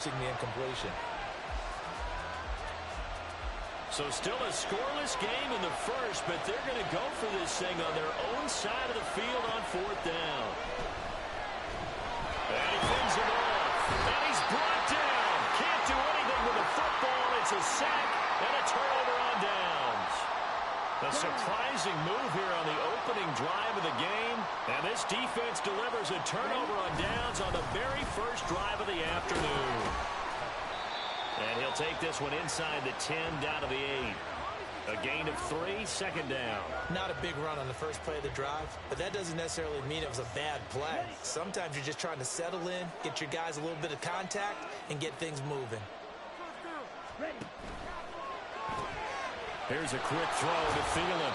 The incompletion. So still a scoreless game in the first, but they're going to go for this thing on their own side of the field on 4th down. And he fends it off. And he's brought down. Can't do anything with the football. It's a sack and a turnover on downs. A surprising move here on the opening drive of the game. And this defense delivers a turnover on downs on the very first drive of the afternoon. And he'll take this one inside the 10 down to the 8. A gain of 3, 2nd down. Not a big run on the first play of the drive, but that doesn't necessarily mean it was a bad play. Sometimes you're just trying to settle in, get your guys a little bit of contact, and get things moving. Here's a quick throw to Thielen.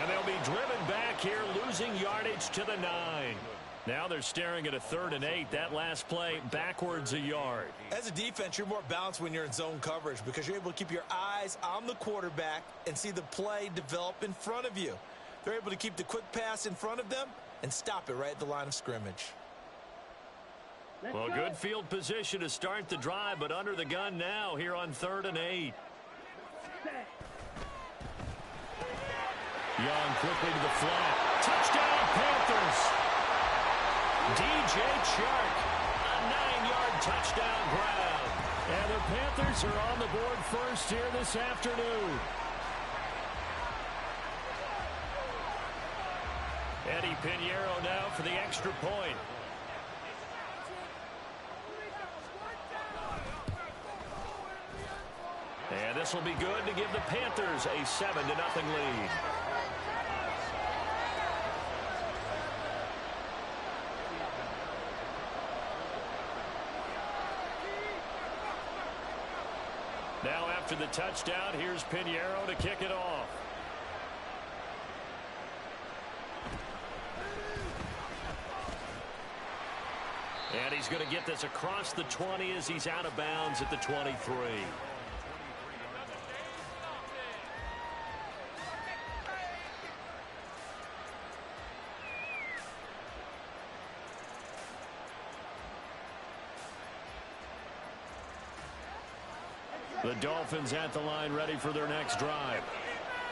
And they'll be driven back here, losing yardage to the 9. Now they're staring at a 3rd and 8. That last play backwards a yard. As a defense, you're more balanced when you're in zone coverage because you're able to keep your eyes on the quarterback and see the play develop in front of you. They're able to keep the quick pass in front of them and stop it right at the line of scrimmage. Well, good field position to start the drive, but under the gun now here on 3rd and 8. Young quickly to the flat. Touchdown, Panthers. DJ Chark, a 9-yard touchdown grab. And the Panthers are on the board first here this afternoon. Eddie Pinheiro now for the extra point. And this will be good to give the Panthers a 7-0 lead. Now after the touchdown, here's Pinheiro to kick it off. And he's going to get this across the 20 as he's out of bounds at the 23. The Dolphins at the line ready for their next drive.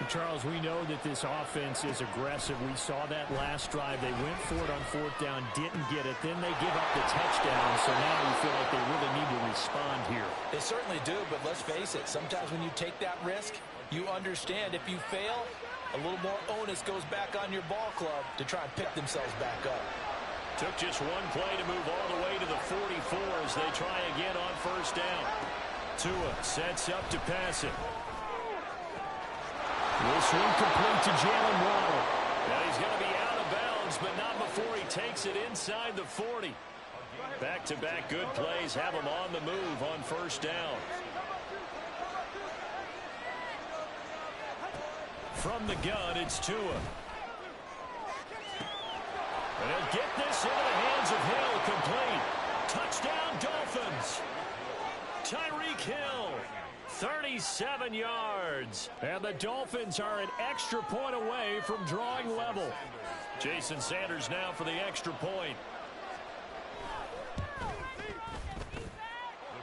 Charles, we know that this offense is aggressive. We saw that last drive. They went for it on 4th down, didn't get it. Then they give up the touchdown, so now we feel like they really need to respond here. They certainly do, but let's face it. Sometimes when you take that risk, you understand if you fail, a little more onus goes back on your ball club to try and pick themselves back up. Took just one play to move all the way to the 44 as they try again on 1st down. Tua sets up to pass it. This one complete to Jalen Waddle. Now he's going to be out of bounds, but not before he takes it inside the 40. Back-to-back good plays have him on the move on 1st down. From the gun, it's Tua. And he'll get this into the hands of Hill, complete. Touchdown, Dolphins. Tyreek Hill, 37 yards. And the Dolphins are an extra point away from drawing level. Jason Sanders now for the extra point.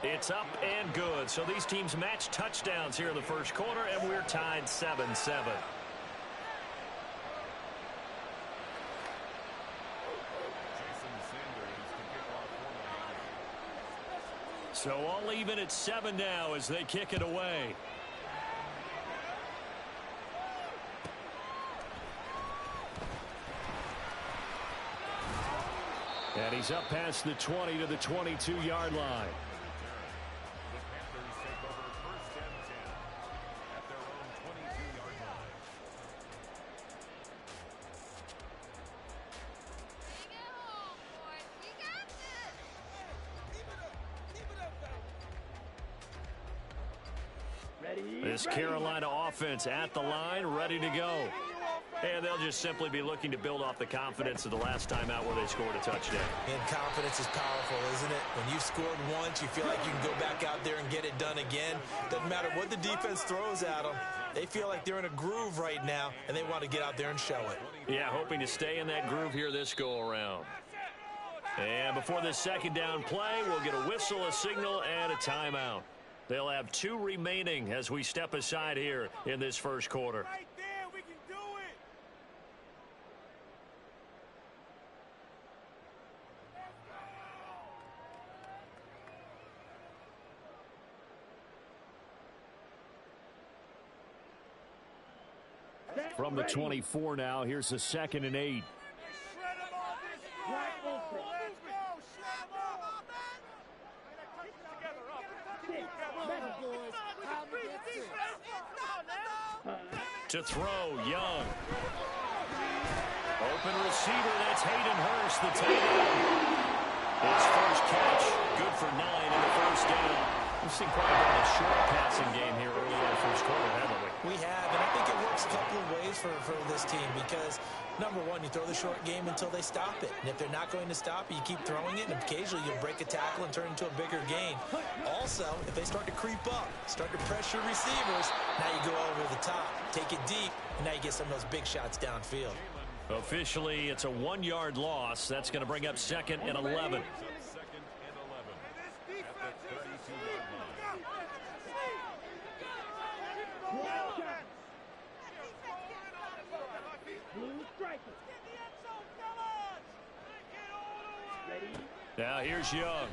It's up and good. So these teams match touchdowns here in the first quarter, and we're tied 7-7. So all even at 7 now as they kick it away. And he's up past the 20 to the 22-yard line. This Carolina offense at the line, ready to go. And they'll just simply be looking to build off the confidence of the last time out where they scored a touchdown. And confidence is powerful, isn't it? When you've scored once, you feel like you can go back out there and get it done again. Doesn't matter what the defense throws at them. They feel like they're in a groove right now, and they want to get out there and show it. Yeah, hoping to stay in that groove here this go-around. And before this second down play, we'll get a whistle, a signal, and a timeout. They'll have 2 remaining as we step aside here in this first quarter. Right there, we can do it. From the 24 now, here's the 2nd and 8. Shred them all this drive. Let's go. Shred them all. To throw, Young. Open receiver, that's Hayden Hurst, the tight end. His first catch, good for 9 in the first down. We've seen quite a bit of a short passing game here early in the first quarter, haven't we? We have, and I think it works a couple of ways for this team because, number one, you throw the short game until they stop it. And if they're not going to stop it, you keep throwing it, and occasionally you'll break a tackle and turn it into a bigger gain. Also, if they start to creep up, start to pressure receivers, now you go over the top, take it deep, and now you get some of those big shots downfield. Officially, it's a 1-yard loss. That's going to bring up 2nd and 11. Now here's Young.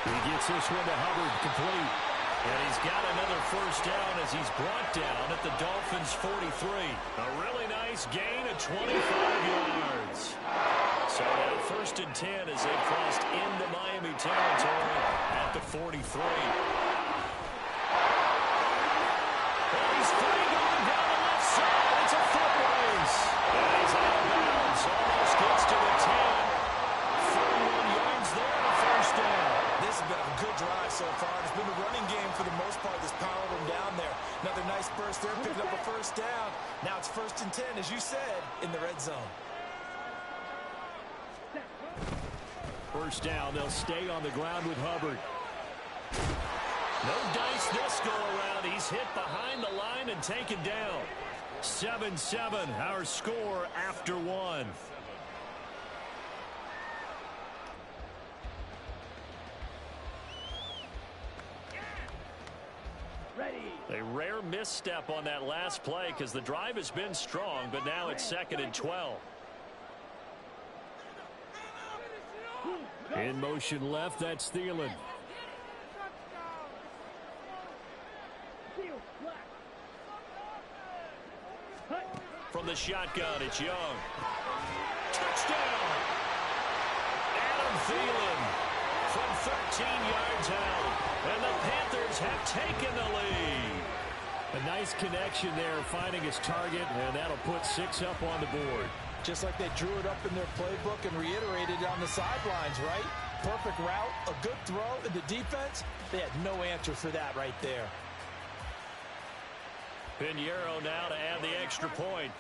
He gets this one to Hubbard, complete. And he's got another first down as he's brought down at the Dolphins' 43. A really nice gain of 25 yards. So now 1st and 10 as they've crossed into Miami territory at the 43. And he's free going down the left side. It's a foot race. And he's out of bounds. Almost gets to the 10. 41 yards there, the first down. This has been a good drive so far. It's been a running game for the most part that's powered them down there. Another nice burst there, picking up a first down. Now it's 1st and 10, as you said, in the red zone. First down, they'll stay on the ground with Hubbard. No dice this go around. He's hit behind the line and taken down. 7-7, our score after 1. A rare misstep on that last play because the drive has been strong, but now it's 2nd and 12. In motion left, that's Thielen. From the shotgun, it's Young. Touchdown! Adam Thielen from 13 yards out. And the Panthers have taken the lead. A nice connection there, finding his target, and that'll put 6 up on the board. Just like they drew it up in their playbook and reiterated it on the sidelines, right? Perfect route, a good throw, and the defense, they had no answer for that right there. Pinheiro now to add the extra point.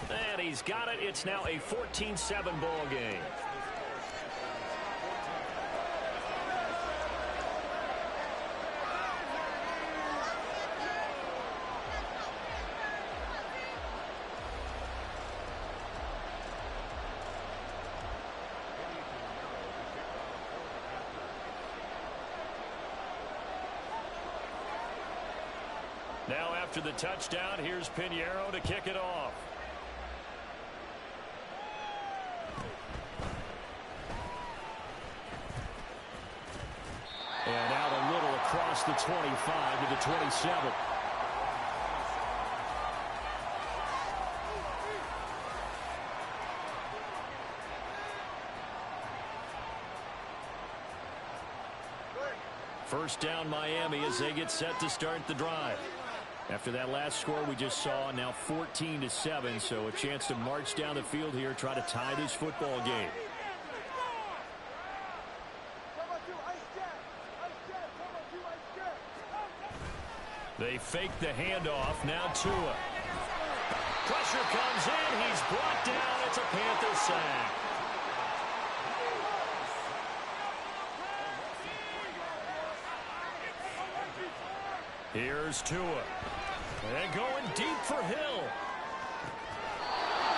And he's got it. It's now a 14-7 ball game. Now after the touchdown, here's Pinheiro to kick it off. And out a little across the 25 to the 27. First down Miami as they get set to start the drive. After that last score we just saw, now 14-7, so a chance to march down the field here, try to tie this football game. They fake the handoff. Now Tua. Pressure comes in. He's brought down. It's a Panther sack. Here's Tua. And going deep for Hill.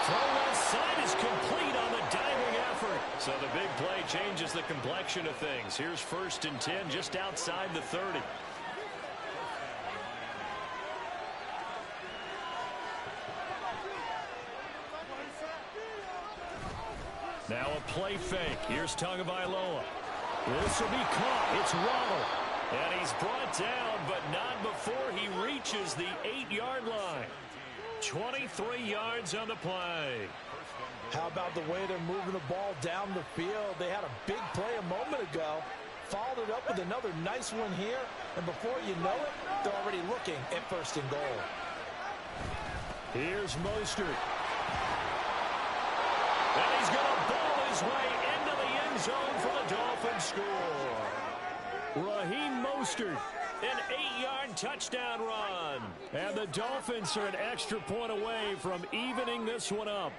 Throw left side is complete on the diving effort. So the big play changes the complexion of things. Here's 1st and 10 just outside the 30. Now a play fake. Here's Tagovailoa. This will be caught. It's Waddle. And he's brought down, but not before he reaches the 8-yard line. 23 yards on the play. How about the way they're moving the ball down the field? They had a big play a moment ago. Followed it up with another nice one here. And before you know it, they're already looking at 1st and goal. Here's Mostert. And he's going to ball his way into the end zone for the Dolphins score. Raheem Mostert, an 8-yard touchdown run. And the Dolphins are an extra point away from evening this one up.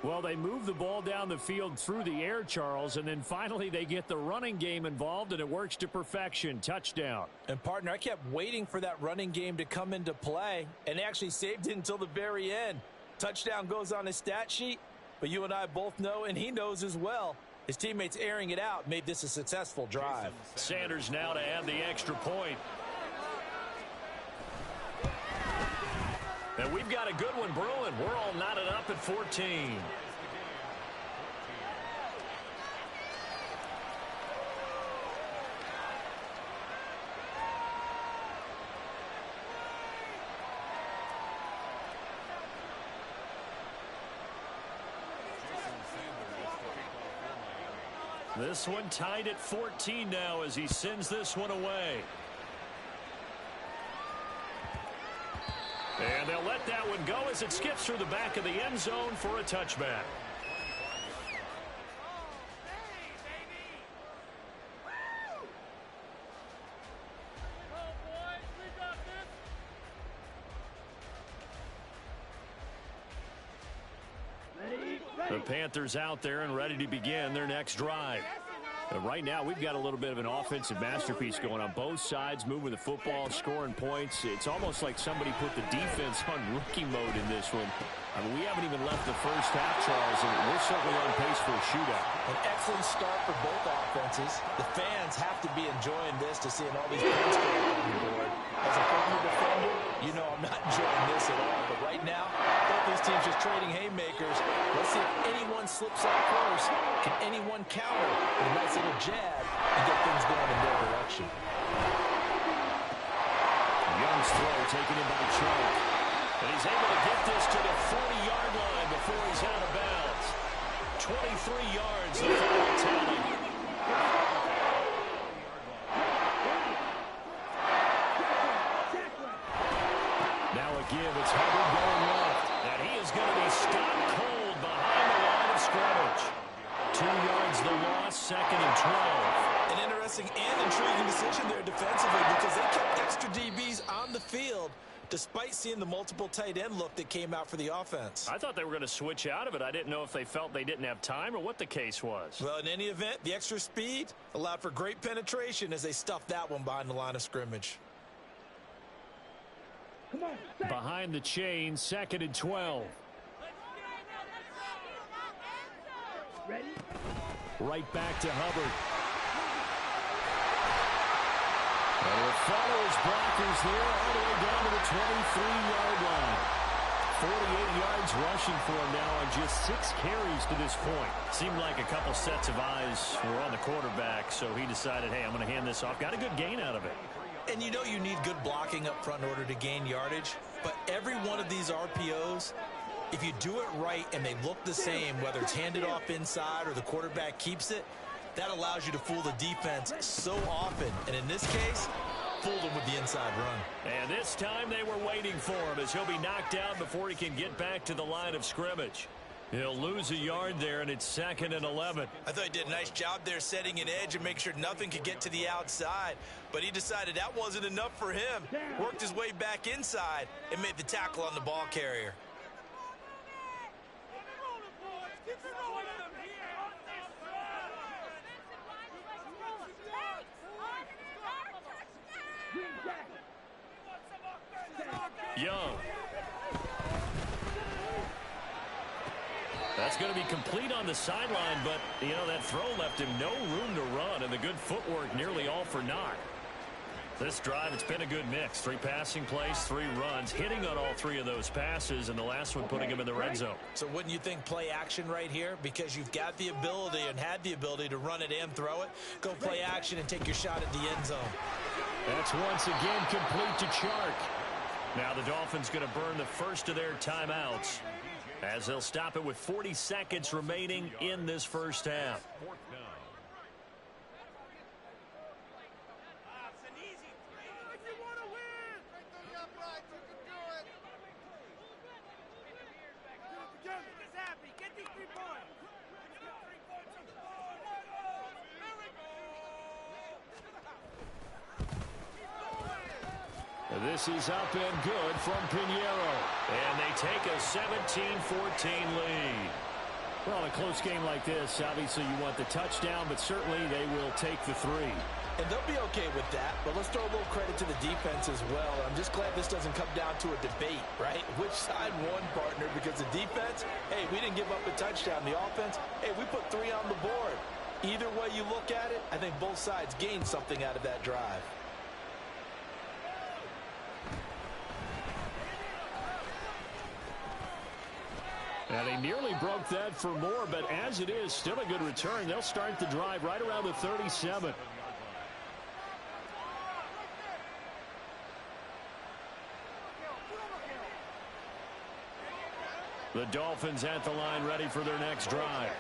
Well, they move the ball down the field through the air, Charles, and then finally they get the running game involved, and it works to perfection. Touchdown. And, partner, I kept waiting for that running game to come into play, and they actually saved it until the very end. Touchdown goes on his stat sheet, but you and I both know, and he knows as well, his teammates airing it out made this a successful drive. Sanders now to add the extra point. And we've got a good one brewing. We're all knotted up at 14. This one tied at 14 now as he sends this one away. And they'll let that one go as it skips through the back of the end zone for a touchback. The Panthers out there and ready to begin their next drive. But right now, we've got a little bit of an offensive masterpiece going on both sides, moving the football, scoring points. It's almost like somebody put the defense on rookie mode in this one. I mean, we haven't even left the first half, Charles, and we're certainly on pace for a shootout. An excellent start for both offenses. The fans have to be enjoying this to seeing all these points go on the board. As a former defender, you know I'm not enjoying this at all. But right now, both these teams just trading haymakers. Let's see if anyone slips up first. Can anyone counter with a nice little jab and get things going in their direction? Young's throw taken in by Chubb. And he's able to get this to the 40-yard line before he's out of bounds. 23 yards, the final tally. Now a give, it's Hubbard going left. And he is going to be stopped cold behind the line of scrimmage. 2 yards the loss, 2nd and 12. An interesting and intriguing decision there defensively because they kept extra DBs on the field despite seeing the multiple tight end look that came out for the offense. I thought they were going to switch out of it. I didn't know if they felt they didn't have time or what the case was. Well, in any event, the extra speed allowed for great penetration as they stuffed that one behind the line of scrimmage. Behind the chain, 2nd and 12. Right back to Hubbard. And he'll follow his blockers there all the way down to the 23-yard line. 48 yards rushing for him now on just 6 carries to this point. Seemed like a couple sets of eyes were on the quarterback, so he decided, hey, I'm going to hand this off. Got a good gain out of it. And you know you need good blocking up front in order to gain yardage, but every one of these RPOs, if you do it right and they look the same, whether it's handed off inside or the quarterback keeps it, that allows you to fool the defense so often. And in this case, fooled them with the inside run. And this time they were waiting for him as he'll be knocked down before he can get back to the line of scrimmage. He'll lose a yard there, and it's 2nd and 11. I thought he did a nice job there setting an edge and make sure nothing could get to the outside. But he decided that wasn't enough for him. Worked his way back inside and made the tackle on the ball carrier. Young. That's going to be complete on the sideline, but, you know, that throw left him no room to run, and the good footwork nearly all for naught. This drive, it's been a good mix. 3 passing plays, 3 runs, hitting on all 3 of those passes, and the last one putting him in the red zone. So wouldn't you think play action right here? Because you've got the ability and had the ability to run it and throw it. Go play action and take your shot at the end zone. That's once again complete to Chark. Now the Dolphins going to burn the first of their timeouts, as they'll stop it with 40 seconds remaining in this first half. This is up and good from Pinheiro. And they take a 17-14 lead. Well, a close game like this, obviously you want the touchdown, but certainly they will take the 3. And they'll be okay with that, but let's throw a little credit to the defense as well. I'm just glad this doesn't come down to a debate, right? Which side won, partner? Because the defense, hey, we didn't give up a touchdown. The offense, hey, we put 3 on the board. Either way you look at it, I think both sides gained something out of that drive. And they nearly broke that for more, but as it is, still a good return. They'll start the drive right around the 37. The Dolphins at the line ready for their next drive.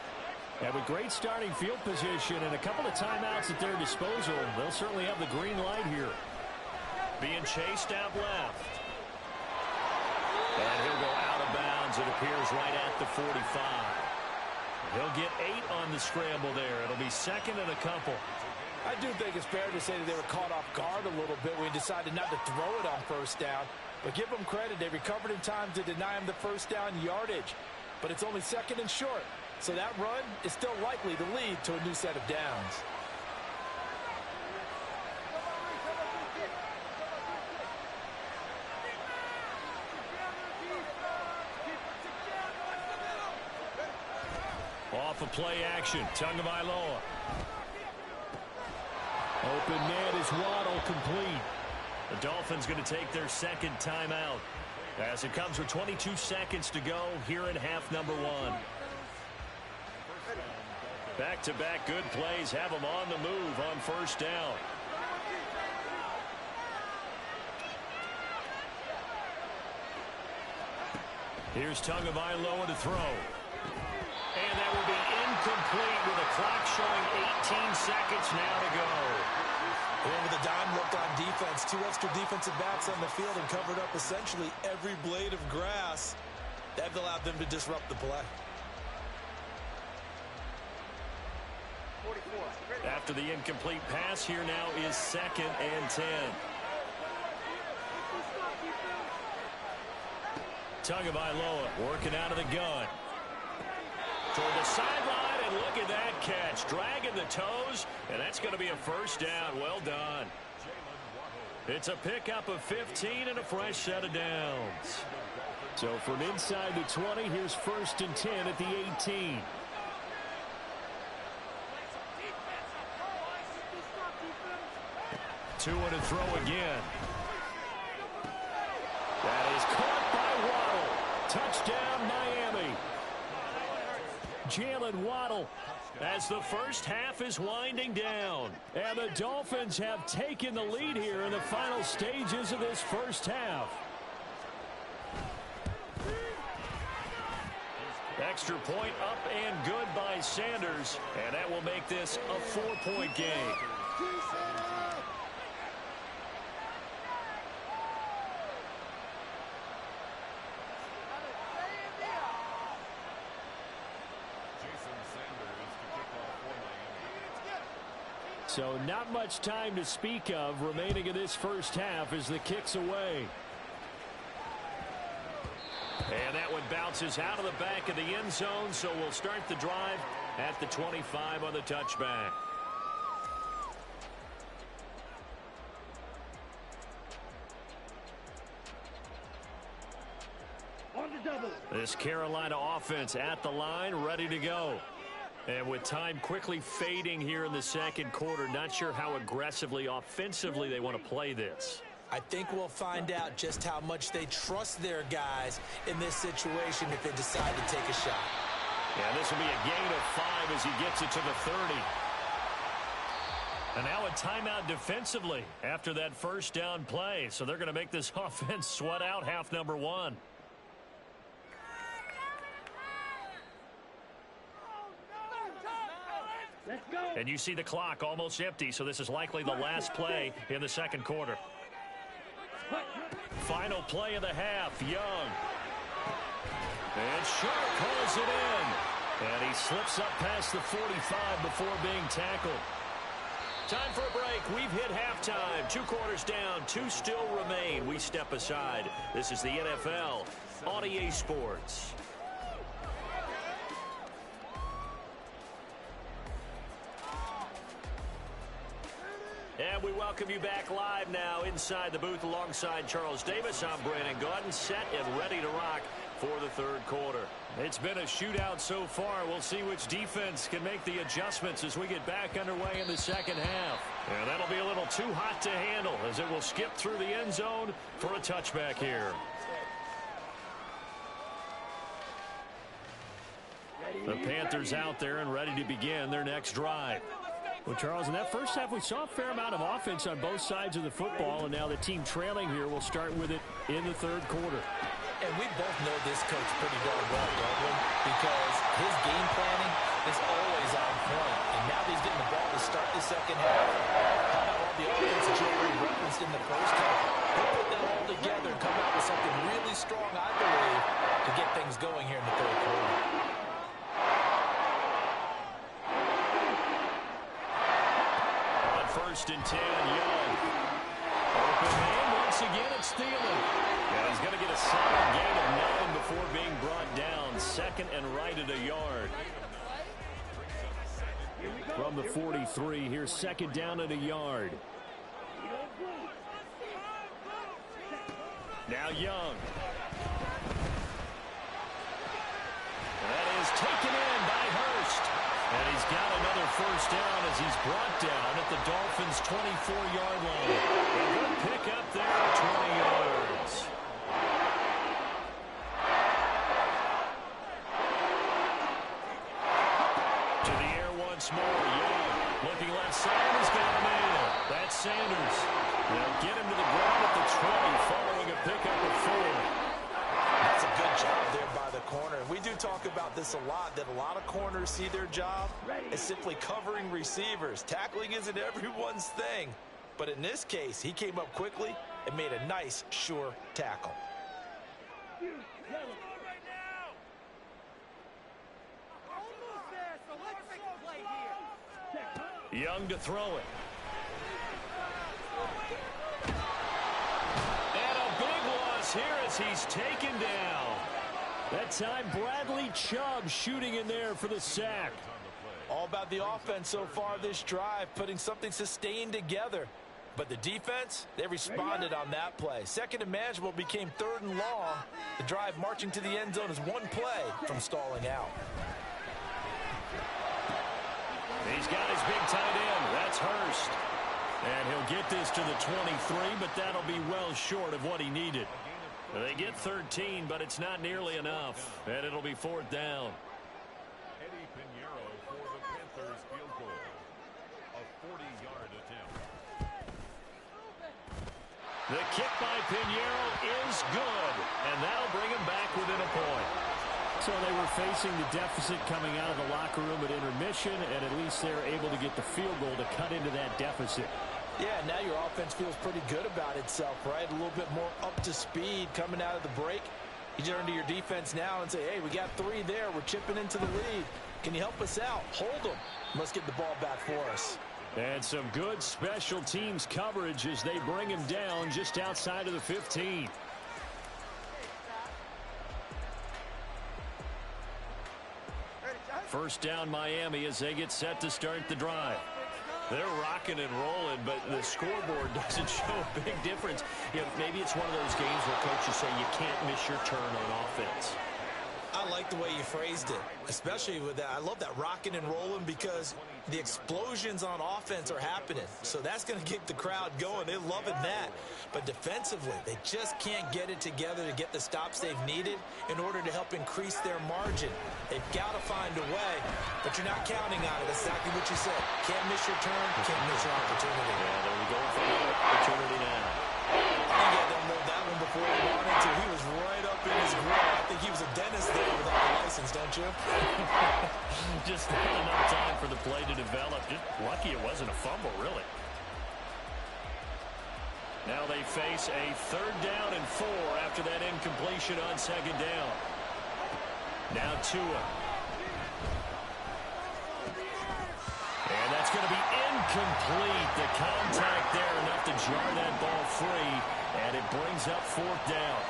And with great starting field position and a couple of timeouts at their disposal, they'll certainly have the green light here. Being chased out left. And he'll go out of bounds, it appears, right at the 45. He'll get 8 on the scramble there. It'll be second and a couple. I do think it's fair to say that they were caught off guard a little bit when we decided not to throw it on first down. But give them credit. They recovered in time to deny him the first down yardage. But it's only second and short. So that run is still likely to lead to a new set of downs. Off of play action, Tagovailoa. Open man is Waddle, complete. The Dolphins going to take their second timeout as it comes with 22 seconds to go here in half number 1. Back-to-back good plays have them on the move on first down. Here's Tagovailoa to throw. And that will be incomplete with the clock showing 18 seconds now to go. And with a dime look on defense, 2 extra defensive backs on the field and covered up essentially every blade of grass. That allowed them to disrupt the play. After the incomplete pass, here now is second and 10. Tagovailoa working out of the gun. Toward the sideline, and look at that catch. Dragging the toes, and that's going to be a first down. Well done. It's a pickup of 15 and a fresh set of downs. So from inside the 20, here's first and 10 at the 18. Two and a throw again. That is caught by Waddle. Touchdown, Miami. Jalen Waddle, as the first half is winding down. And the Dolphins have taken the lead here in the final stages of this first half. Extra point up and good by Sanders, and that will make this a 4-point game. So not much time to speak of remaining in this first half as the kick's away. And that one bounces out of the back of the end zone, so we'll start the drive at the 25 on the touchback. This Carolina offense at the line, ready to go. And with time quickly fading here in the second quarter, not sure how aggressively, offensively they want to play this. I think we'll find out just how much they trust their guys in this situation if they decide to take a shot. Yeah, this will be a gain of 5 as he gets it to the 30. And now a timeout defensively after that first down play. So they're going to make this offense sweat out half number 1. And you see the clock almost empty, so this is likely the last play in the second quarter. Final play of the half, Young. And Sharp calls it in. And he slips up past the 45 before being tackled. Time for a break. We've hit halftime. 2 quarters down, 2 still remain. We step aside. This is the NFL on EA Sports. And we welcome you back live now inside the booth alongside Charles Davis. I'm Brandon Gaudin, set and ready to rock for the third quarter. It's been a shootout so far. We'll see which defense can make the adjustments as we get back underway in the second half. And that'll be a little too hot to handle as it will skip through the end zone for a touchback here. The Panthers out there and ready to begin their next drive. Well, Charles, in that first half, we saw a fair amount of offense on both sides of the football, and now the team trailing here will start with it in the third quarter. And we both know this coach pretty darn well, don't we? Because his game planning is always on point. And now that he's getting the ball to start the second half, how about all the offense that you already referenced in the first half? He'll put that all together and come out with something really strong, I believe, to get things going here in the third quarter. First and 10, Young. Open man, once again, it's Thielen. And he's going to get a solid gain of 9 before being brought down. Second and right at a yard. From the 43, here's second down at a yard. Now Young. That is taken in by Hurst. And he's got another first down as he's brought down at the Dolphins' 24-yard line. A good pick up there at 20 yards. To the air once more. Young looking left side. He's got a man. That's Sanders. They'll get him to the ground at the 20 following a pickup of 4. That's a good job there by the corner. We do talk about this a lot, that a lot of corners see their job as simply covering receivers. Tackling isn't everyone's thing. But in this case, he came up quickly and made a nice, sure tackle. Young to throw it. Here as he's taken down. That time Bradley Chubb shooting in there for the sack. All about the offense so far this drive, putting something sustained together. But the defense, they responded on that play. Second and manageable became third and long. The drive marching to the end zone is one play from stalling out. He's got his big tight end. That's Hurst. And he'll get this to the 23, but that'll be well short of what he needed. They get 13, but it's not nearly enough. And it'll be fourth down. Eddie Pinheiro for the Panthers field goal. A 40-yard attempt. The kick by Pinheiro is good. And that'll bring him back within a point. So they were facing the deficit coming out of the locker room at intermission, and at least they're able to get the field goal to cut into that deficit. Yeah, now your offense feels pretty good about itself, right? A little bit more up to speed coming out of the break. You turn to your defense now and say, hey, we got 3 there. We're chipping into the lead. Can you help us out? Hold them. Let's get the ball back for us. And some good special teams coverage as they bring him down just outside of the 15. First down Miami as they get set to start the drive. They're rocking and rolling, but the scoreboard doesn't show a big difference. You know, maybe it's one of those games where coaches say you can't miss your turn on offense. I like the way you phrased it, especially with that. I love that rocking and rolling because the explosions on offense are happening. So that's going to keep the crowd going. They're loving that. But defensively, they just can't get it together to get the stops they've needed in order to help increase their margin. They've got to find a way, but you're not counting on it. That's exactly what you said. Can't miss your turn, can't miss your opportunity. Yeah, there we go for another opportunity now. I think he had to unload that one before he wanted to. He was right up in his grill. I think he was a dentist there without a license, don't you? Just not enough time for the play to develop. Just lucky it wasn't a fumble, really. Now they face a 3rd down and 4 after that incompletion on 2nd down. Now Tua. And that's going to be incomplete. The contact there enough to jar that ball free, and it brings up 4th down.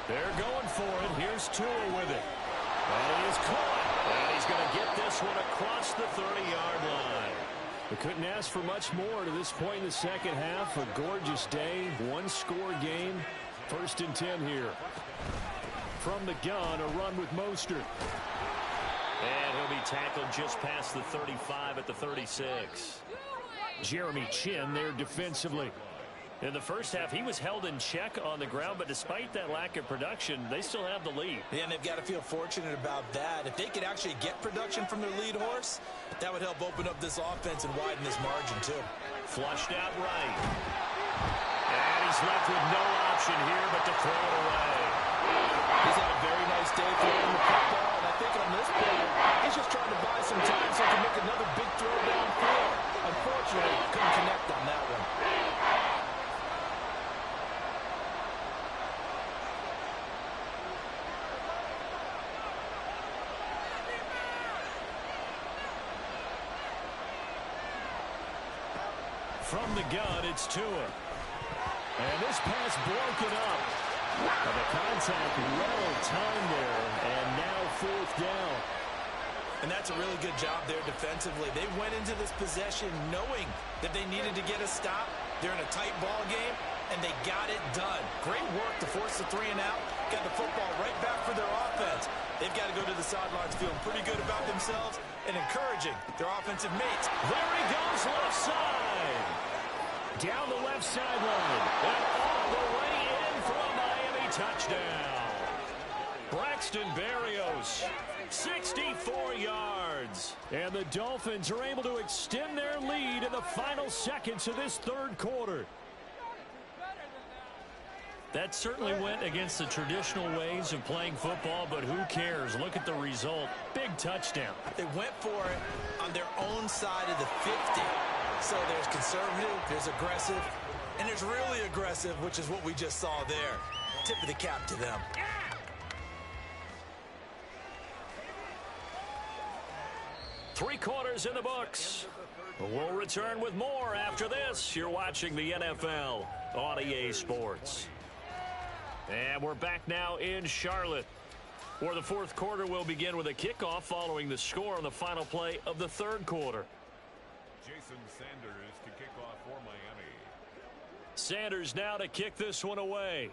They're going for it. Here's Tua with it. And he is caught. And he's going to get this one across the 30-yard line. We couldn't ask for much more to this point in the second half. A gorgeous day, one-score game. 1st and 10 here. From the gun, a run with Mostert. And he'll be tackled just past the 35 at the 36. Jeremy Chin there defensively. In the first half, he was held in check on the ground, but despite that lack of production, they still have the lead. Yeah, and they've got to feel fortunate about that. If they could actually get production from their lead horse, that would help open up this offense and widen this margin, too. Flushed out right. And he's left with no option here but to throw it away. He's had a very nice day throwing the football, and I think on this play, he's just trying to buy some time so he can make another big throw downfield. Unfortunately, couldn't connect on that one. From the gun, it's Tua. And this pass broken up. And the contact well timed there. And now 4th down. And that's a really good job there defensively. They went into this possession knowing that they needed to get a stop. They're in a tight ball game, and they got it done. Great work to force the 3 and out. Got the football right back for their offense. They've got to go to the sidelines feeling pretty good about themselves and encouraging their offensive mates. There he goes left side. Down the left sideline. And all the way in for a Miami touchdown. Braxton Berrios, 64 yards. And the Dolphins are able to extend their lead in the final seconds of this 3rd quarter. That certainly went against the traditional ways of playing football, but who cares? Look at the result. Big touchdown. They went for it on their own side of the 50. So there's conservative, there's aggressive, and there's really aggressive, which is what we just saw there. Tip of the cap to them. 3 quarters in the books. We'll return with more after this. You're watching the NFL on EA Sports. And we're back now in Charlotte, where the 4th quarter will begin with a kickoff following the score on the final play of the 3rd quarter. Jason Sanders to kick off for Miami. Sanders now to kick this one away.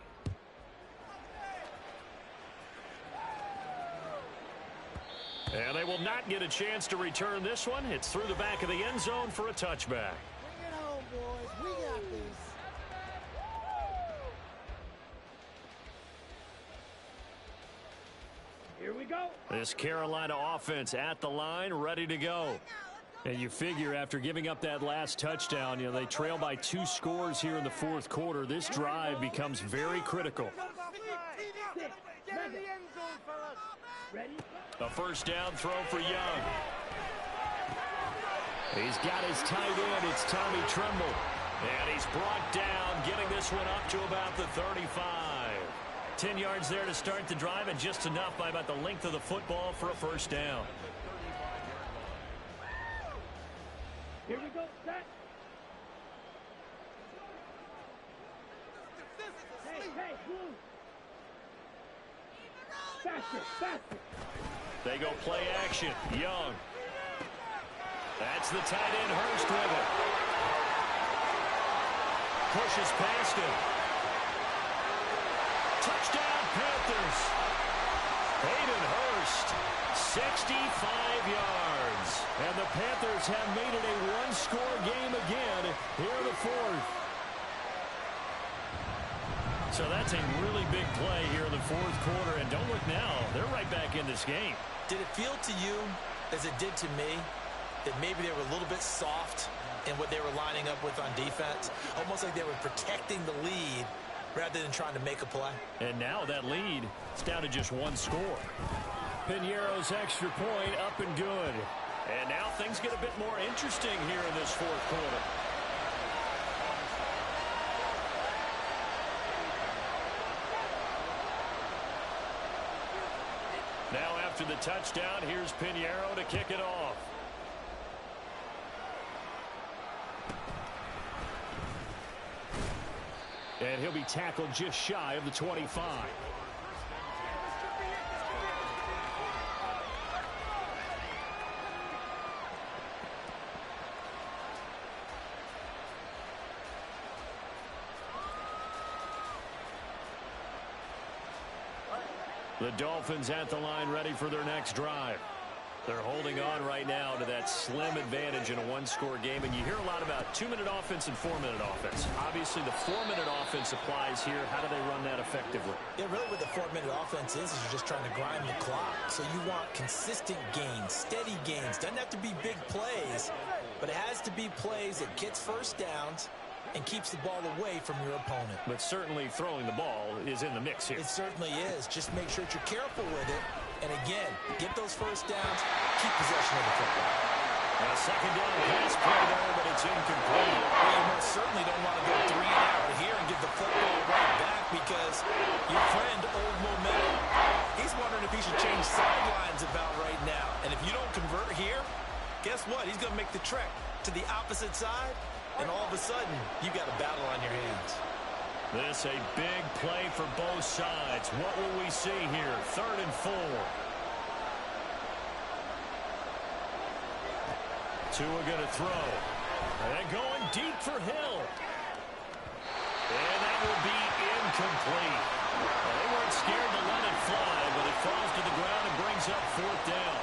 And they will not get a chance to return this one. It's through the back of the end zone for a touchback. Bring it home, boys. We got this. Here we go. This Carolina offense at the line, ready to go. And you figure after giving up that last touchdown, you know, they trail by 2 scores here in the 4th quarter. This drive becomes very critical. A 1st down throw for Young. He's got his tight end. It's Tommy Tremble. And he's brought down, getting this one up to about the 35. 10 yards there to start the drive, and just enough by about the length of the football for a 1st down. Here we go, set. Hey, move. They go play action. Young. That's the tight end, Hurst, with it. Pushes past him. Touchdown, Panthers. Hayden Hurst, 65 yards. And the Panthers have made it a one-score game again here in the fourth. So that's a really big play here in the fourth quarter. And don't look now, they're right back in this game. Did it feel to you, as it did to me, that maybe they were a little bit soft in what they were lining up with on defense? Almost like they were protecting the lead rather than trying to make a play. And now that lead is down to just one score. Piñeiro's extra point up and good. And now things get a bit more interesting here in this fourth quarter. Now after the touchdown, here's Piñeiro to kick it off. And he'll be tackled just shy of the 25. The Dolphins at the line, ready for their next drive. They're holding on right now to that slim advantage in a one-score game. And you hear a lot about 2-minute offense and 4-minute offense. Obviously, the 4-minute offense applies here. How do they run that effectively? Yeah, really what the 4-minute offense is you're just trying to grind the clock. So you want consistent gains, steady gains. Doesn't have to be big plays, but it has to be plays that gets first downs and keeps the ball away from your opponent. But certainly throwing the ball is in the mix here. It certainly is. Just make sure that you're careful with it. And again, get those first downs, keep possession of the football. And a second down pass play there, but it's incomplete. Well, you most certainly don't want to go 3 and out here and give the football right back because your friend, Old Momentum, he's wondering if he should change sidelines about right now. And if you don't convert here, guess what? He's going to make the trek to the opposite side, and all of a sudden, you got a battle on your hands. This a big play for both sides. What will we see here? 3rd and 4. Tua going to throw. And going deep for Hill. And that will be incomplete. Well, they weren't scared to let it fly, but it falls to the ground and brings up 4th down.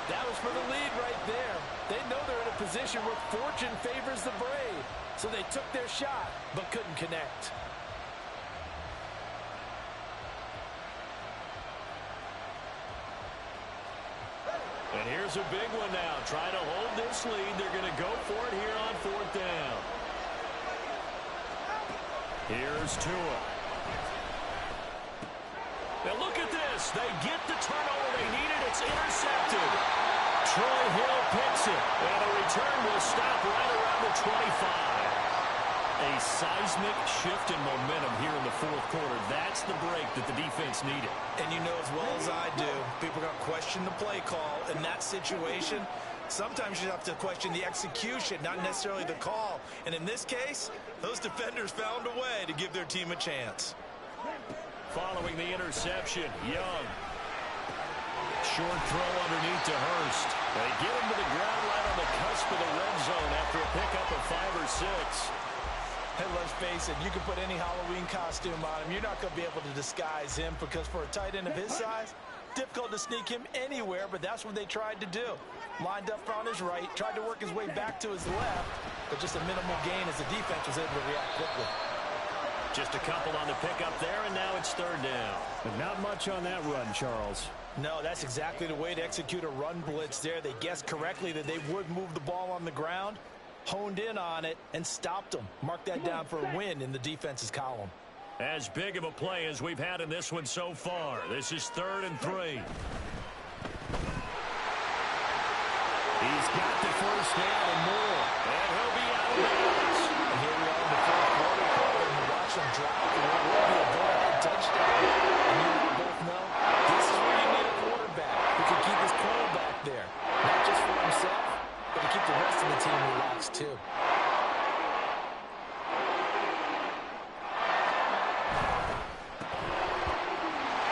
That was for the lead right there. They know they're in a position where fortune favors the brave. So they took their shot, but couldn't connect. And here's a big one now. Trying to hold this lead. They're going to go for it here on 4th down. Here's Tua. Now look at this. They get the turnover they needed. It's intercepted. Troy Hill picks it. And a return will stop right around the 25. A seismic shift in momentum here in the fourth quarter. That's the break that the defense needed. And you know as well as I do, people are going to question the play call in that situation. Sometimes you have to question the execution, not necessarily the call. And in this case, those defenders found a way to give their team a chance. Following the interception, Young. Short throw underneath to Hurst. They get him to the ground right on the cusp of the red zone after a pickup of 5 or 6. Hey, let's face it, you can put any Halloween costume on him. You're not going to be able to disguise him because for a tight end of his size, difficult to sneak him anywhere, but that's what they tried to do. Lined up on his right, tried to work his way back to his left, but just a minimal gain as the defense was able to react quickly. Just a couple on the pickup there, and now it's 3rd down. But not much on that run, Charles. No, that's exactly the way to execute a run blitz there. They guessed correctly that they would move the ball on the ground, honed in on it, and stopped them. Mark that down for a win in the defense's column. As big of a play as we've had in this one so far. This is 3rd and 3. He's got the first down and more. And he'll be out of bounds. And here we are in the fourth quarter. And you watch him drop, and it will be a go-ahead touchdown. And you and I both know this is where you need a quarterback who can keep his quarterback there. Not just for himself, but to keep the rest of the team relaxed too.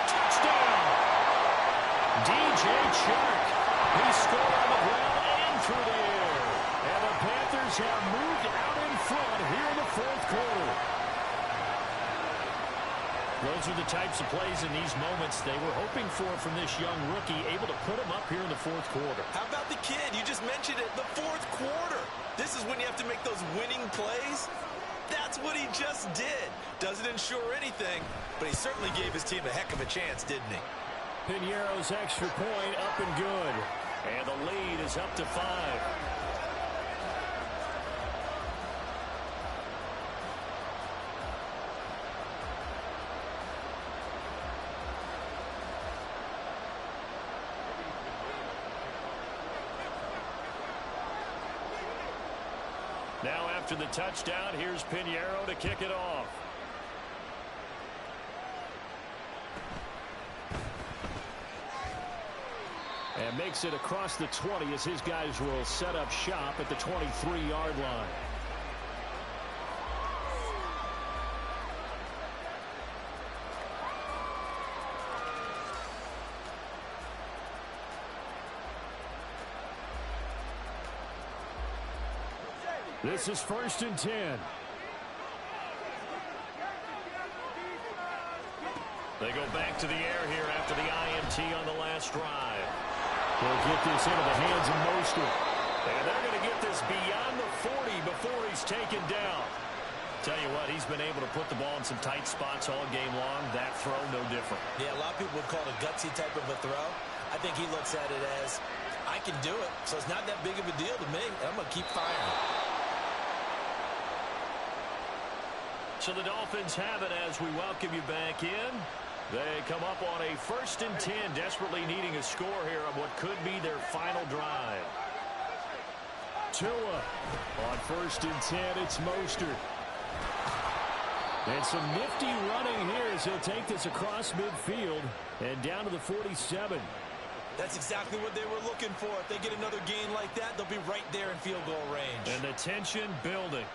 Touchdown! those are the types of plays in these moments they were hoping for from this young rookie, able to put him up here in the fourth quarter. How about the kid? You just mentioned it, the fourth quarter. This is when you have to make those winning plays. That's what he just did. Doesn't ensure anything, but he certainly gave his team a heck of a chance, didn't he? Piñeiro's extra point up and good. And the lead is up to 5. Now after the touchdown, here's Piñeiro to kick it off. And makes it across the 20 as his guys will set up shop at the 23-yard line. This is 1st and 10. They go back to the air here after the INT on the last drive. They'll get this into the hands of Mostert. And they're going to get this beyond the 40 before he's taken down. Tell you what, he's been able to put the ball in some tight spots all game long. That throw, no different. Yeah, a lot of people would call it a gutsy type of a throw. I think he looks at it as, I can do it, so it's not that big of a deal to me. I'm going to keep firing. So the Dolphins have it as we welcome you back in. They come up on a 1st and 10, desperately needing a score here on what could be their final drive. Tua on 1st and 10, it's Mostert. And some nifty running here as he'll take this across midfield and down to the 47. That's exactly what they were looking for. If they get another gain like that, they'll be right there in field goal range. And the tension building.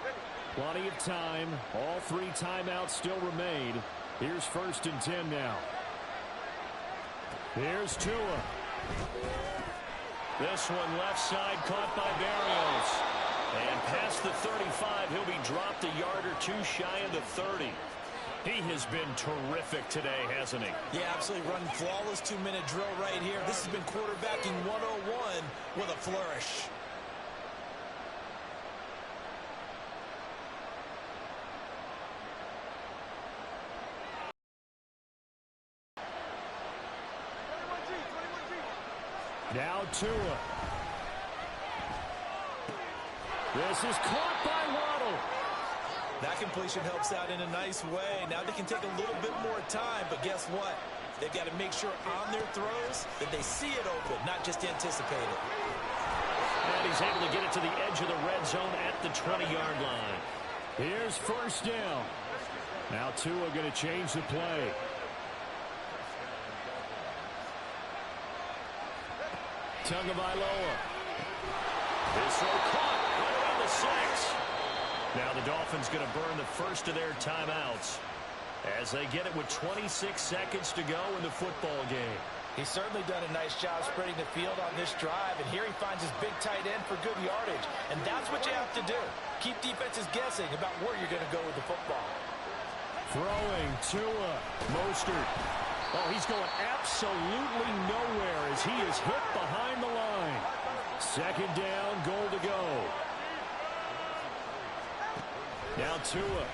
Plenty of time. All 3 timeouts still remain. Here's 1st and 10 now. Here's Tua. This one left side caught by Barrios. And past the 35, he'll be dropped a yard or 2 shy of the 30. He has been terrific today, hasn't he? Yeah, absolutely running flawless 2-minute drill right here. This has been quarterbacking 101 with a flourish. Now Tua. This is caught by Waddle. That completion helps out in a nice way. Now they can take a little bit more time, but guess what? They've got to make sure on their throws that they see it open, not just anticipate it. And he's able to get it to the edge of the red zone at the 20-yard line. Here's 1st down. Now Tua going to change the play. Tagovailoa. This throw caught right around the 6. Now the Dolphins going to burn the first of their timeouts as they get it with 26 seconds to go in the football game. He's certainly done a nice job spreading the field on this drive, and here he finds his big tight end for good yardage. And that's what you have to do. Keep defenses guessing about where you're going to go with the football. Throwing Tua. Mostert. Oh, he's going absolutely nowhere as he is hit behind the line. 2nd down, goal to go. Now Tua.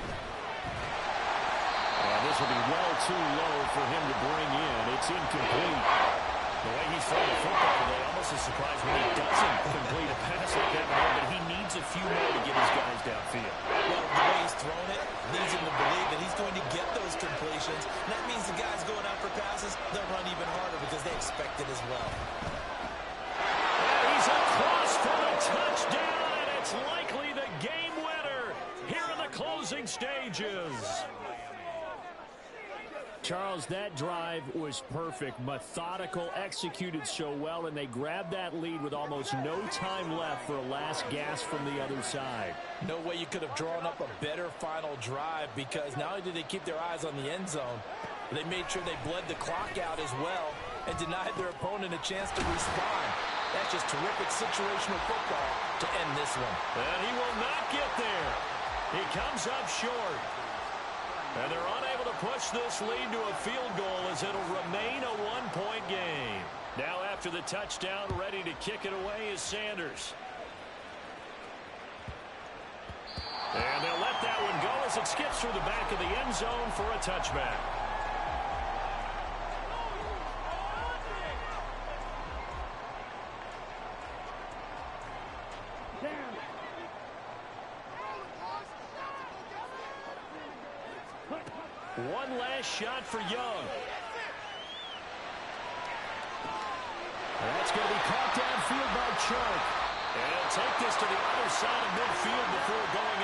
And this will be well too low for him to bring in. It's incomplete. The way he's throwing the football today, almost a surprise when he doesn't complete a pass like that, but he needs a few more to get his guys downfield. Well, the way he's throwing it leads him to believe that he's going to get those completions. And that means the guys going out for passes, they'll run even harder because they expect it as well. And he's across for a touchdown, and it's likely the game winner here in the closing stages. Charles, that drive was perfect. Methodical, executed so well, and they grabbed that lead with almost no time left for a last gasp from the other side. No way you could have drawn up a better final drive, because not only did they keep their eyes on the end zone, they made sure they bled the clock out as well and denied their opponent a chance to respond. That's just terrific situational football to end this one. And he will not get there. He comes up short. And they're unable to push this lead to a field goal as it'll remain a one-point game. Now after the touchdown, ready to kick it away is Sanders. And they'll let that one go as it skips through the back of the end zone for a touchback. One last shot for Young. That's going to be caught downfield by Chubb. And he'll take this to the other side of midfield before going